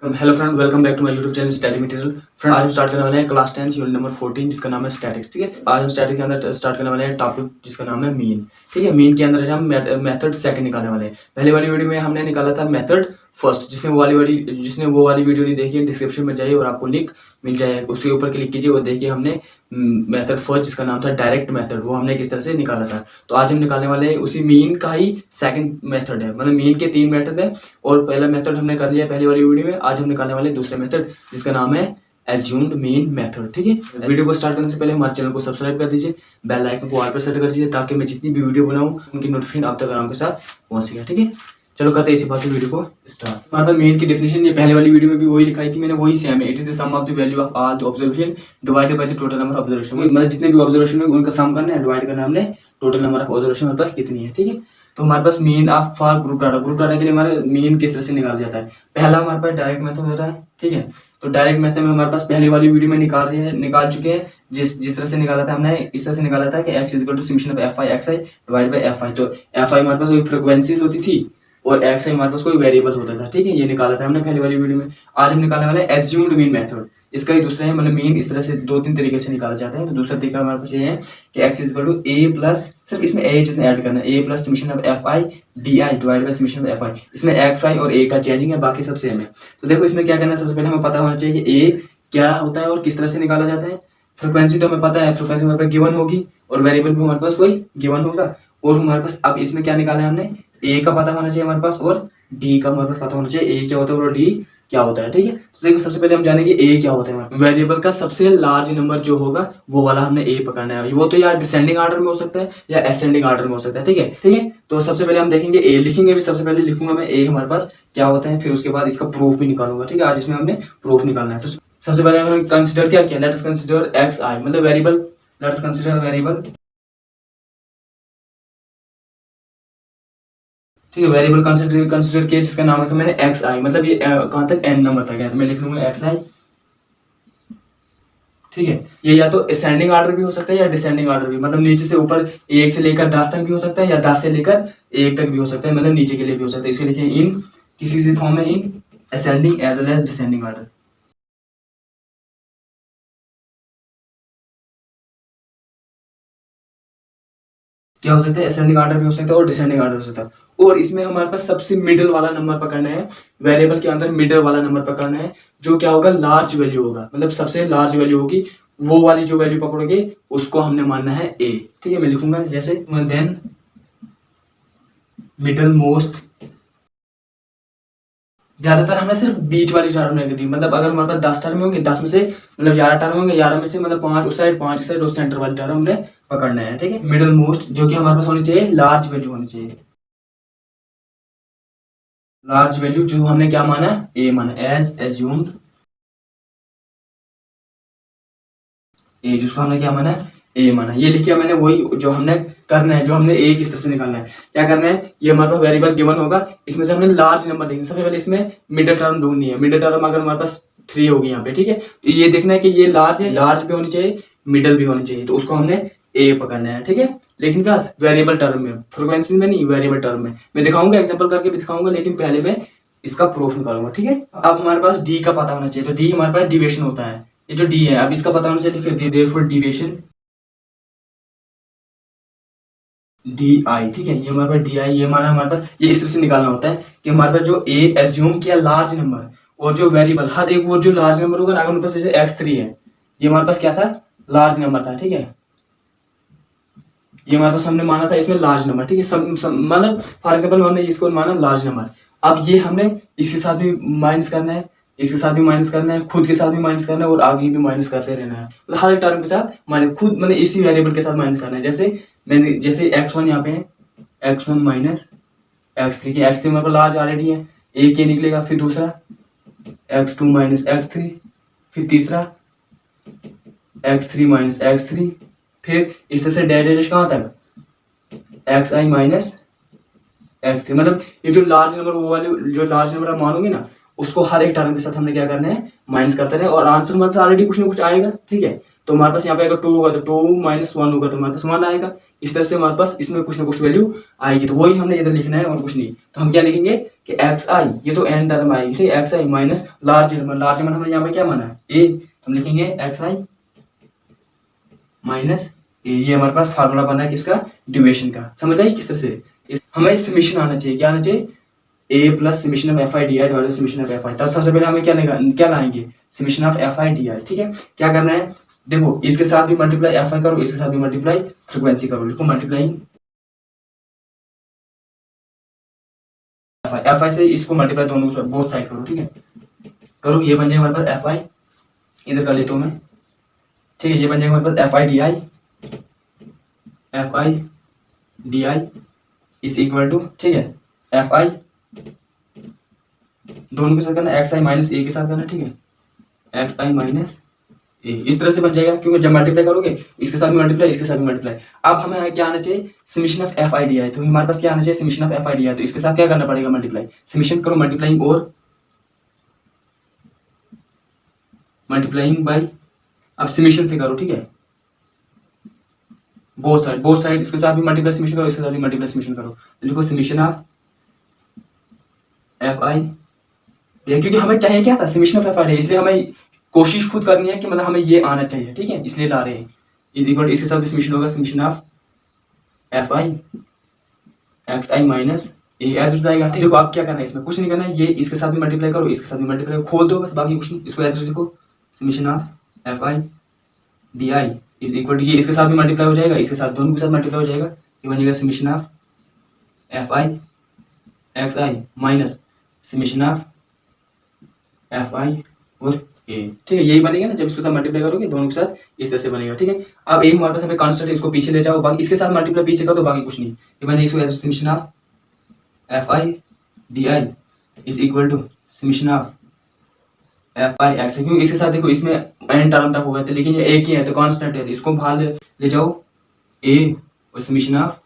Hello friend, welcome back to my YouTube channel study material. Friend, आज हम start करने वाले हैं क्लास 10 यूनिट नंबर 14 जिसका नाम है स्टैटिक्स। ठीक है, आज हम स्टैटिक्स के अंदर स्टार्ट करने वाले हैं टॉपिक जिसका नाम है मीन। ठीक है, मीन के अंदर हम मेथड सेकंड निकालने वाले हैं। पहले वाली वीडियो में हमने निकाला था मेथड फर्स्ट। जिसने वो वाली वीडियो नहीं देखी है, डिस्क्रिप्शन में जाइए और आपको लिंक मिल जाएगा, उसके ऊपर क्लिक कीजिए और देखिए हमने मेथड फर्स्ट जिसका नाम था डायरेक्ट मेथड, वो हमने किस तरह से निकाला था। तो आज हम निकालने वाले हैं उसी मीन का ही सेकंड मेथड है। मतलब मीन के 3 मेथड है और पहला मेथड हमने कर लिया पहली वाली वीडियो में। आज हम निकालने वाले दूसरे मेथड जिसका नाम है एज्यूम्ड मीन मेथड। ठीक है, वीडियो को स्टार्ट करने से पहले हमारे चैनल को सब्सक्राइब कर दीजिए, बेल आइकन को ऑल पर सेट कर दीजिए ताकि मैं जितनी भी वीडियो बनाऊं उनकी नोटिफिकेशन आप तक आराम के साथ पहुंच सके। ठीक है, चलो करते हैं इसी बात से वीडियो को स्टार्ट। हमारे पास मीन की डेफिनेशन ये पहले वाली वीडियो में भी वही लिखाई थी मैंने, वही सेम है। It is the sum of the value of all the observation divided by the total number of observation. मतलब जितने भी ऑब्जर्वेशन है उनका सम करना है, डिवाइड करना है हमने टोटल नंबर ऑफ ऑब्जर्वेशन हमारे पास कितनी है। ठीक है, तो हमारे पास mean of for group data के लिए हमारे मीन किस तरह से निकाला जाता है। पहला हमारे पास डायरेक्ट मेथड होता है। ठीक है, तो डायरेक्ट मेथड में हमारे पास पहली वाली वीडियो में निकाल चुके हैं। जिस तरह से निकाला था हमने, इस तरह से निकाला था कि x is equal to summation of f i x i divide by f i. तो एफ आई हमारे पास कोई फ्रीक्वेंसीज होती थी और एक्स आई हमारे पास कोई वेरिएबल होता था। ठीक है, ये निकाला था हमने पहली वाली वीडियो में। आज हम निकालने वाले हैं एज्यूम्ड मीन मेथड। इसका ही दूसरा है, मतलब मीन इस तरह से 2-3 तरीके से निकाला जाता है। तो दूसरा तरीका हमारे पास ये है कि x is equal to a plus, सिर्फ इसमें a जितना ऐड करना है, a plus summation of f i d i divide by summation of f i. इसमें एक्स आई और a का चेंजिंग है, बाकी सब सेम है। तो देखो इसमें क्या करना है, सबसे पहले हमें पता होना चाहिए कि a क्या होता है और किस तरह से निकाला जाता है। फ्रिक्वेंसी तो हमें पता है, फ्रिक्वेंसी हमारे पास गिवन होगी और वेरिएबल भी हमारे पास कोई गिवन होगा। और हमारे पास अब इसमें क्या निकाला है हमने, a का पता होना चाहिए हमारे पास और d का हमारे पास पता होना चाहिए। a क्या होता है और d क्या होता है। ठीक है, तो देखो सबसे पहले हम जानेंगे a क्या होता है। वेरिएबल का सबसे लार्ज नंबर जो होगा वो वाला हमने a पकड़ना है। वो तो या डिसेंडिंग ऑर्डर में हो सकता है या असेंडिंग ऑर्डर में हो सकता है। ठीक है, ठीक है, तो सबसे पहले हम देखेंगे a लिखेंगे भी। सबसे पहले लिखूंगा मैं a हमारे पास क्या होता है, फिर उसके बाद इसका प्रूफ भी निकालूंगा। ठीक है, आज इसमें हमने प्रूफ निकालना है। सबसे पहले हमने कंसिडर क्या किया, लेट्स कंसिडर एक्स आई, मतलब वेरिएबल। Let's consider variable. ठीक है, वेरिएबल कंसिडर किया जिसका नाम रखा मैंने एक्स आई, मतलब ये कहां तक n नंबर तक है। मैं लिख लूंगा एक्स आई। ठीक है, ये या तो असेंडिंग ऑर्डर भी हो सकता है या डिसेंडिंग ऑर्डर भी, मतलब नीचे से ऊपर 1 से लेकर 10 तक भी हो सकता है या 10 से लेकर 1 तक भी हो सकता है, मतलब नीचे के लिए भी हो सकता है। इसके लिखे इन किसी भी फॉर्म में in ascending as well as descending order. क्या हो सकता है, असेंडिंग ऑर्डर भी हो सकता है और डिसेंडिंग ऑर्डर हो सकता है। और इसमें हमारे पास सबसे मिडिल वाला नंबर पकड़ना है, वेरिएबल के अंदर मिडिल वाला नंबर पकड़ना है, जो क्या होगा, लार्ज वैल्यू होगा, मतलब सबसे लार्ज वैल्यू होगी। वो वाली जो वैल्यू पकड़ोगे उसको हमने मानना है a। ठीक है, मैं लिखूंगा जैसे देन मिडिल मोस्ट। ज्यादातर हमने सिर्फ बीच वाली टर्म दी, मतलब अगर हमारे पास 10 टर्म होंगे, 10 में से मतलब 11 टर्म होंगे, 11 में से मतलब 5 उस साइड 5 इस साइड और सेंटर वाली टर्म हमने पकड़ना है। ठीक है, मिडिल मोस्ट जो कि हमारे पास होनी चाहिए लार्ज वैल्यू होनी चाहिए। लार्ज वैल्यू जो हमने क्या माना, ए माना, एज एज्यूम्ड ए, जिसको हमने क्या माना, ए माना। ये लिखा मैंने, वही जो हमने करना है, जो हमने ए किस तरह से निकालना है। क्या करना है, ये हमारे पास वेरिएबल गिवन होगा, इसमें से हमने लार्ज नंबर देंगे। सबसे पहले इसमें मिडिल टर्म ढूंढनी है। मिडिल टर्म अगर हमारे पास 3 होगी यहाँ पे, ठीक है, तो ये देखना है कि ये लार्ज है, लार्ज भी होनी चाहिए, मिडिल भी होनी चाहिए, तो उसको हमने ए पकड़ना है। ठीक है, लेकिन क्या वेरिएबल टर्म में, फ्रीक्वेंसी में नहीं, वेरिएबल टर्म में। मैं दिखाऊंगा, एग्जांपल करके भी दिखाऊंगा, लेकिन पहले मैं इसका प्रूफ निकालूंगा। ठीक है, अब हमारे पास डी का पता होना चाहिए, तो डी हमारे पास डिविएशन होता है। ये जो डी है, अब इसका पता होना चाहिए, लिखिए देयरफॉर डिविएशन डी आई। ठीक है, ये हमारे पास डी आई, ये माना हमारे पास, ये इस तरह से निकालना होता है कि हमारे पास जो ए एज्यूम किया लार्ज नंबर और जो वेरिएबल, हर एक वो जो लार्ज नंबर होगा ना, अगर हमारे पास जैसे x3 है, ये हमारे पास क्या था, लार्ज नंबर था। ठीक है, ये हमारे पास हमने माना था इसमें लार्ज नंबर। ठीक है, मतलब फॉर एग्जाम्पल हमने इसको माना लार्ज नंबर। अब ये हमने इसके साथ भी माइनस करना है, इसके साथ भी माइनस करना है, खुद के साथ भी माइनस करना है और आगे भी माइनस करते रहना है। मतलब हर एक टर्म के साथ माइनस, खुद मतलब इसी वेरिएबल के साथ माइनस करना है। जैसे x1 यहाँ पे है, x1 माइनस x3 की, x3 हमारे पास लार्ज ऑलरेडी है, एक ये निकलेगा, फिर दूसरा x2 माइनस x3, फिर तीसरा x3 माइनस x3, फिर इस तरह से डैश कहाँ तक, xi माइनस x3। मतलब ये जो लार्ज नंबर, वो वाले जो लार्ज नंबर आप मानोगे ना, उसको हर एक टर्म के साथ हमने क्या करना है, माइनस करते रहे, और आंसर हमारे पास ऑलरेडी कुछ ना कुछ आएगा। ठीक है, तो हमारे पास यहाँ पे अगर 2 होगा तो 2 माइनस 1 होगा तो हमारे पास 1 आएगा। इस तरह से हमारे पास इसमें कुछ ना कुछ वैल्यू आएगी, तो वही हमने इधर लिखना है और कुछ नहीं। तो हम क्या लिखेंगे कि एक्स आई, ये तो एन टर्म आएगी, ठीक है, x i minus large element हमने यहाँ पे क्या माना है ए, हम लिखेंगे एक्स आई माइनस ए। ये हमारे पास फार्मूला बना है किसका, ड्यूरेशन का। समझ आई किस तरह से हमें समीशन आना चाहिए, क्या आना चाहिए, A plus summation of f i d i divided summation of f i. तब सबसे पहले हमें क्या लाएंगे, summation of f i d i. ठीक है, क्या करना है, देखो इसके साथ भी मल्टीप्लाई एफ आई करो, इसके साथ भी मल्टीप्लाई फ्रीक्वेंसी करो, लिखो मल्टीप्लाइंग एफ आई से इसको मल्टीप्लाई दोनों बोथ साइड करो, ठीक है, करो, ये बन जाएगा हमारे पास एफ आई, इधर कर लेता हूँ मैं, ठीक है, ये बन जाएगा हमारे पास f i d i is equal to, ठीक है, एफ आई दोनों के साथ करना, एक्स आई माइनस ए के साथ करना, ठीक है, एक्स आई माइनस ए, इस तरह से बन जाएगा, क्योंकि जब मल्टीप्लाई करोगे इसके साथ भी मल्टीप्लाई, इसके साथ भी मल्टीप्लाई। अब हमें क्या आना चाहिए, summation of f i d आई, तो हमारे पास क्या आना चाहिए, summation of f i d आई, तो इसके साथ क्या करना पड़ेगा, मल्टीप्लाई, समीशन करो मल्टीप्लाइंग और मल्टीप्लाइंग बाई, अब समीशन से करो, ठीक है, बोथ साइड इसके साथ भी मल्टीप्लाई समीशन करो, इसके साथ भी मल्टीप्लाई समीशन करो, तो लिखो समीशन ऑफ एफ आई, क्योंकि हमें चाहिए क्या था, summation of f i D, इसलिए हमें कोशिश खुद करनी है कि मतलब हमें ये आना चाहिए, ठीक है, इसलिए ला रहे हैं, इक्वल इसके साथ भी समीशन होगा, summation of f i x i minus a as it जाएगा। देखो आप क्या करना है, इसमें कुछ नहीं करना है, ये इसके साथ भी मल्टीप्लाई करो, इसके साथ भी मल्टीप्लाई खोल दो बस, बाकी कुछ नहीं, इसको एज लिखो, summation of f i d i is equal to, ये इसके साथ भी मल्टीप्लाई हो जाएगा, इसके साथ दोनों के साथ मल्टीप्लाई हो जाएगा, ये बनेगा summation of f i x i minus summation of f आई और ए, ठीक है, यही बनेगा ना, जब इसके साथ मल्टीप्लाई करोगे दोनों के साथ इस तरह से बनेगा, ठीक है। अब एक हमारे पास हमें कांस्टेंट, इसको पीछे ले जाओ, बाकी इसके साथ मल्टीप्लाई पीछे कर दो, बाकी कुछ नहीं, ये बनेगा इसको as summation of f i d i is equal to summation of f i x, क्योंकि इसके साथ देखो इसमें एन टर्म तक हो गए थे, लेकिन ये एक ही है तो कांस्टेंट है, तो इसको बाहर ले जाओ ए और समीशन ऑफ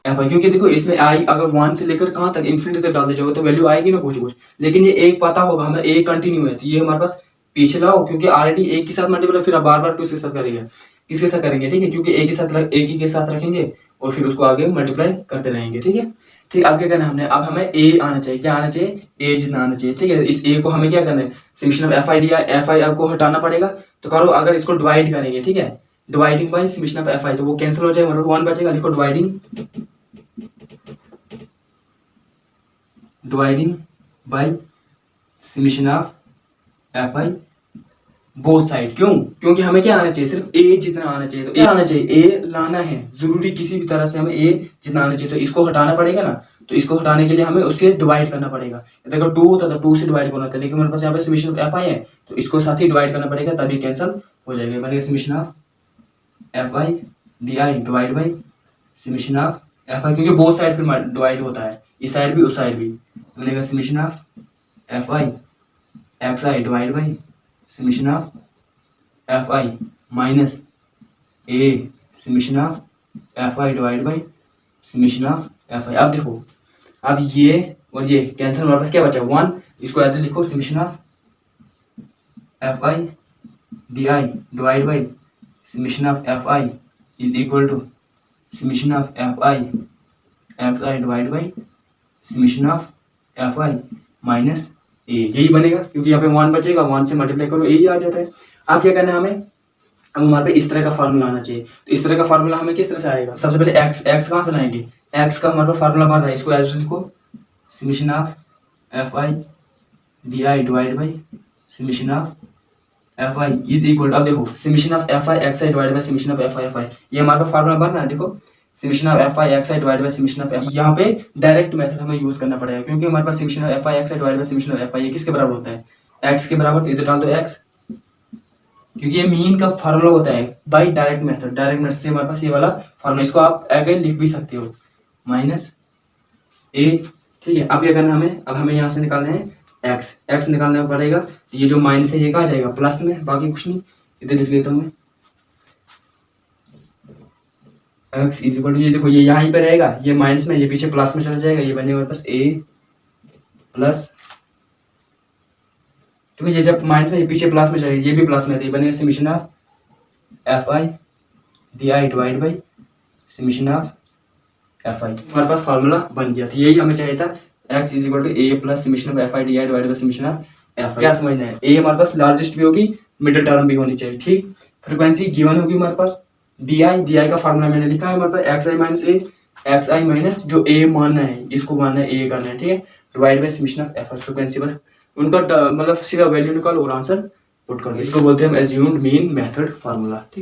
एफ आई, क्योंकि देखो इसमें आई अगर 1 से लेकर कहाँ तक इन्फिनिटी तक डाल दे जाओगे तो वैल्यू आएगी ना कुछ, लेकिन ये एक पता होगा हमें, एक कंटिन्यू है, तो ये हमारे पास पीछे लाओ, क्योंकि ऑलरेडी एक के साथ मल्टीप्लाई, फिर बार बार किसके साथ करेंगे, किसके साथ करेंगे, ठीक है, क्योंकि एक ही के साथ रखेंगे और फिर उसको आगे मल्टीप्लाई करते रहेंगे, ठीक है। ठीक, अब क्या करना है हमने, अब हमें ए आना चाहिए, क्या आना चाहिए, ए जितना आना चाहिए, ठीक है, इस ए को हमें क्या करना है, summation of f i d I, F I आपको हटाना पड़ेगा, तो करो, अगर इसको डिवाइड करेंगे, ठीक है, dividing by summation of f i, तो वो कैंसिल हो जाएगा, मतलब 1 बचेगा, लिखो dividing by summation of f I both side. क्यों, क्योंकि हमें क्या आना चाहिए, सिर्फ ए जितना आना चाहिए, तो ए आना चाहिए, ए लाना है जरूरी, किसी भी तरह से हमें ए जितना आना चाहिए, तो इसको हटाना पड़ेगा ना, तो इसको हटाने के लिए हमें उससे डिवाइड करना पड़ेगा, अगर 2 होता तो 2 से डिवाइड करना था, लेकिन मेरे पास यहाँ पे समीशन ऑफ एफ आई है, तो इसको साथ ही डिवाइड करना पड़ेगा, तभी कैंसिल हो जाएगा, बनेगा summation of f i d i divide by summation of f आई, क्योंकि बोथ साइड फिर डिवाइड होता है, इस साइड भी उस साइड भी, बनेगा summation of f i x i divide by summation of f i minus A summation of f I divide by summation of f आई। अब देखो, अब ये और ये कैंसिल, हमारे पास क्या बचा 1, इसको ऐसे लिखो, summation of f i d i divide by summation of f i is equal to summation of f i x i divide by summation of f i minus A, यही बनेगा, क्योंकि यहाँ पे 1 बचेगा, 1 से मल्टीप्लाई करो, यही आ जाता है। अब क्या करना है हमें, अब हमारे पे इस तरह का फार्मूला आना चाहिए, तो इस तरह का फार्मूला हमें किस तरह से आएगा, सबसे पहले एक्स कहाँ से लाएंगे, एक्स का हमारे पास फार्मूला बन रहा है, इसको एज लिखो, summation of f i d i divide by summation of f i is equal, अब देखो summation of f i x i divide by summation of f i, ये हमारे पास फार्मूला बन रहा है, देखो summation of f i x i divide by summation of F, यहाँ पे डायरेक्ट मेथड हमें यूज करना पड़ेगा, क्योंकि हमारे पास summation of f i x i divide by summation of f i, ये किसके बराबर होता है, एक्स के बराबर, तो इधर डाल दो एक्स, क्योंकि ये मीन का फार्मूला होता है बाय डायरेक्ट मेथड से हमारे पास ये वाला फार्मूला, इसको आप अगेन लिख भी सकते हो, माइनस ए, ठीक है। अब क्या करना है हमें, अब हमें यहाँ से निकालना है एक्स निकालना पड़ेगा, तो ये जो माइनस है ये कहाँ जाएगा, प्लस में, बाकी कुछ नहीं, इधर लिख लेता हूँ मैं, एक्स इज इक्वल टू, ये देखो ये यहाँ पे रहेगा, ये माइनस में, ये पीछे प्लस में चला जाएगा, ये बनेगा हमारे पास ए प्लस, तो ये जब माइनस में, ये पीछे प्लस में जाएगा, ये भी प्लस में, तो ये बनेगा summation of f i d i divide by summation of f आई, हमारे पास फार्मूला बन गया, तो यही हमें चाहिए था, x is equal to a plus summation of f i d i divide by summation of f. क्या समझना है, ए हमारे पास लार्जेस्ट भी होगी, मिडिल टर्म भी होनी चाहिए, ठीक। फ्रीक्वेंसी गिवन होगी हमारे पास, डी आई का फार्मूला मैंने लिखा है हमारे पास x i minus A, x i minus जो ए मानना है इसको मानना है ए करना है, ठीक है, divide by summation of F frequency बस उनका मतलब सीधा वैल्यू निकालो और आंसर पुट कर दो। इसको बोलते हैं हम एज्यूम्ड मीन मेथड फार्मूला, ठीक है।